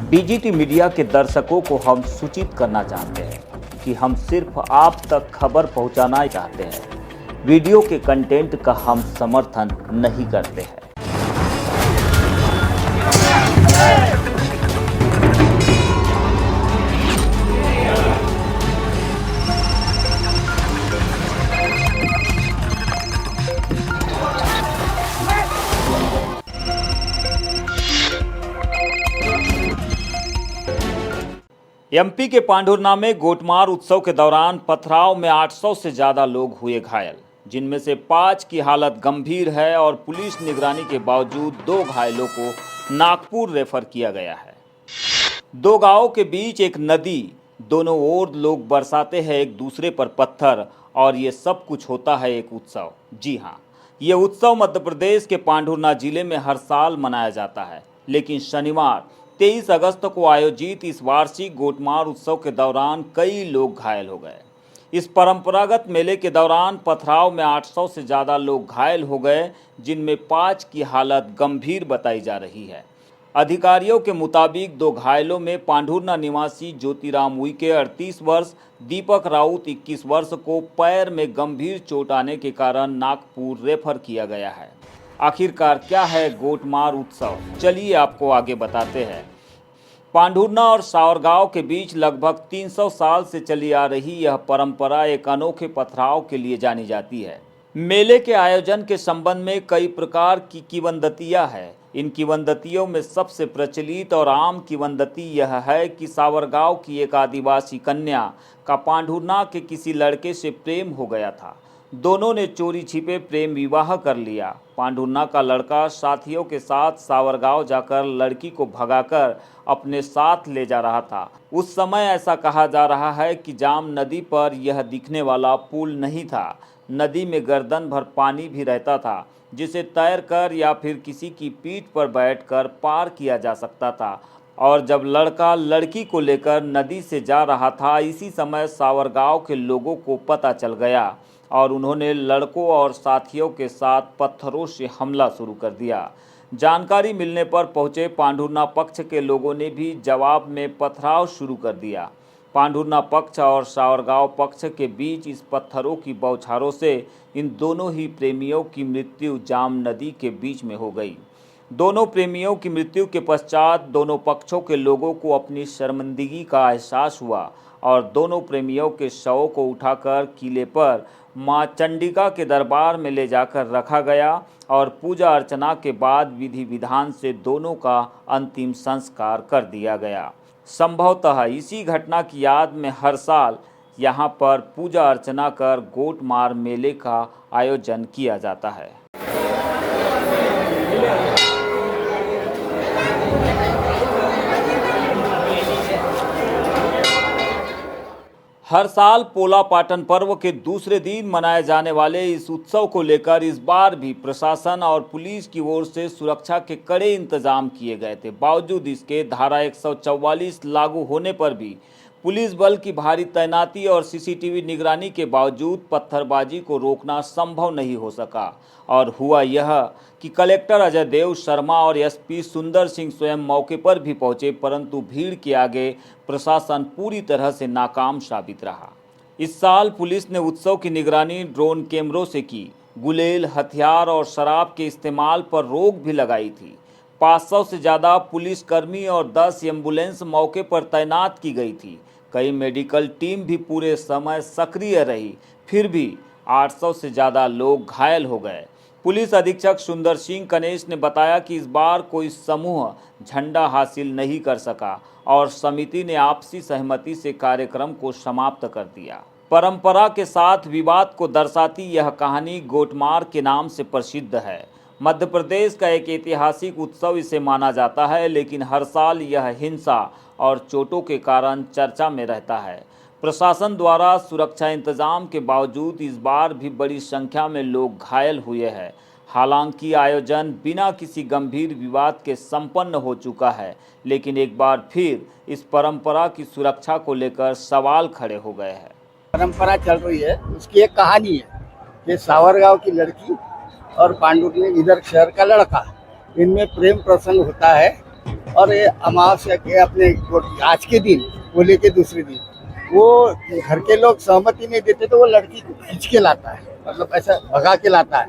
BGT media के दर्शकों को हम सूचित करना चाहते हैं कि हम सिर्फ आप तक खबर पहुंचाना चाहते हैं। वीडियो के कंटेंट का हम समर्थन नहीं करते हैं। एमपी के पांढुर्णा में गोटमार उत्सव के दौरान पथराव में 800 से ज्यादा लोग हुए घायल, जिनमें से 5 की हालत गंभीर है और पुलिस निगरानी के बावजूद 2 घायलों को नागपुर रेफर किया गया है। 2 गांवों के बीच एक नदी, दोनों ओर लोग बरसाते हैं एक दूसरे पर पत्थर और ये सब कुछ होता है एक उत्सव। जी हाँ, ये उत्सव मध्य प्रदेश के पांढुर्णा जिले में हर साल मनाया जाता है, लेकिन शनिवार 23 अगस्त को आयोजित इस वार्षिक गोटमार उत्सव के दौरान कई लोग घायल हो गए। इस परंपरागत मेले के दौरान पथराव में 800 से ज़्यादा लोग घायल हो गए, जिनमें 5 की हालत गंभीर बताई जा रही है। अधिकारियों के मुताबिक 2 घायलों में पांढुर्णा निवासी ज्योतिराम उइके 38 वर्ष, दीपक राउत 21 वर्ष को पैर में गंभीर चोट आने के कारण नागपुर रेफर किया गया है। आखिरकार क्या है गोटमार उत्सव, चलिए आपको आगे बताते हैं। पांढुर्णा और सावरगांव के बीच लगभग 300 साल से चली आ रही यह परंपरा एक अनोखे पथराव के लिए जानी जाती है। मेले के आयोजन के संबंध में कई प्रकार की किंवदंतियां हैं। इन किंवदंतियों में सबसे प्रचलित और आम किंवदंती यह है कि सावरगांव की एक आदिवासी कन्या का पांढुर्णा के किसी लड़के से प्रेम हो गया था। दोनों ने चोरी छिपे प्रेम विवाह कर लिया। पांढुर्णा का लड़का साथियों के साथ सावरगांव जाकर लड़की को भगाकर अपने साथ ले जा रहा था। उस समय ऐसा कहा जा रहा है कि जाम नदी पर यह दिखने वाला पुल नहीं था। नदी में गर्दन भर पानी भी रहता था, जिसे तैरकर या फिर किसी की पीठ पर बैठकर पार किया जा सकता था। और जब लड़का लड़की को लेकर नदी से जा रहा था, इसी समय सावरगांव के लोगों को पता चल गया और उन्होंने लड़कों और साथियों के साथ पत्थरों से हमला शुरू कर दिया। जानकारी मिलने पर पहुंचे पांढुर्णा पक्ष के लोगों ने भी जवाब में पथराव शुरू कर दिया। पांढुर्णा पक्ष और सावरगांव पक्ष के बीच इस पत्थरों की बौछारों से इन दोनों ही प्रेमियों की मृत्यु जाम नदी के बीच में हो गई। दोनों प्रेमियों की मृत्यु के पश्चात दोनों पक्षों के लोगों को अपनी शर्मिंदगी का एहसास हुआ और दोनों प्रेमियों के शवों को उठाकर किले पर मां चंडिका के दरबार में ले जाकर रखा गया और पूजा अर्चना के बाद विधि विधान से दोनों का अंतिम संस्कार कर दिया गया। संभवतः इसी घटना की याद में हर साल यहाँ पर पूजा अर्चना कर गोटमार मेले का आयोजन किया जाता है। हर साल पोला पाटन पर्व के दूसरे दिन मनाए जाने वाले इस उत्सव को लेकर इस बार भी प्रशासन और पुलिस की ओर से सुरक्षा के कड़े इंतजाम किए गए थे। बावजूद इसके धारा 144 लागू होने पर भी पुलिस बल की भारी तैनाती और सीसीटीवी निगरानी के बावजूद पत्थरबाजी को रोकना संभव नहीं हो सका। और हुआ यह कि कलेक्टर अजय देव शर्मा और एसपी सुंदर सिंह स्वयं मौके पर भी पहुंचे, परंतु भीड़ के आगे प्रशासन पूरी तरह से नाकाम साबित रहा। इस साल पुलिस ने उत्सव की निगरानी ड्रोन कैमरों से की। गुलेल, हथियार और शराब के इस्तेमाल पर रोक भी लगाई थी। 500 से ज़्यादा पुलिसकर्मी और 10 एम्बुलेंस मौके पर तैनात की गई थी। कई मेडिकल टीम भी पूरे समय सक्रिय रही, फिर भी 800 से ज़्यादा लोग घायल हो गए। पुलिस अधीक्षक सुंदर सिंह कनेश ने बताया कि इस बार कोई समूह झंडा हासिल नहीं कर सका और समिति ने आपसी सहमति से कार्यक्रम को समाप्त कर दिया। परंपरा के साथ विवाद को दर्शाती यह कहानी गोटमार के नाम से प्रसिद्ध है। मध्य प्रदेश का एक ऐतिहासिक उत्सव इसे माना जाता है, लेकिन हर साल यह हिंसा और चोटों के कारण चर्चा में रहता है। प्रशासन द्वारा सुरक्षा इंतजाम के बावजूद इस बार भी बड़ी संख्या में लोग घायल हुए हैं। हालांकि आयोजन बिना किसी गंभीर विवाद के संपन्न हो चुका है, लेकिन एक बार फिर इस परंपरा की सुरक्षा को लेकर सवाल खड़े हो गए हैं। परंपरा चल रही है, उसकी एक कहानी है कि सावरगांव की लड़की और पांडुर्णी इधर शहर का लड़का, इनमें प्रेम प्रसंग होता है और ये अमावस्या के अपने आज के दिन होली के दूसरे दिन वो घर के लोग सहमति नहीं देते तो वो लड़की को खींच के लाता है, मतलब ऐसा भगा के लाता है।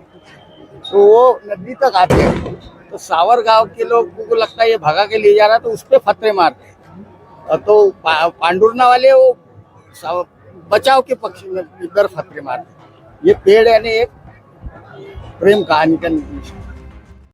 तो वो नदी तक आते हैं तो सावर गांव के लोग को लगता है ये भगा के ले जा रहा है, तो उस पर फतरे मारते हैं। और तो पांडुरना वाले वो बचाव के पक्ष में इधर फतरे मारते हैं। ये पेड़ यानी एक प्रेम कहानी का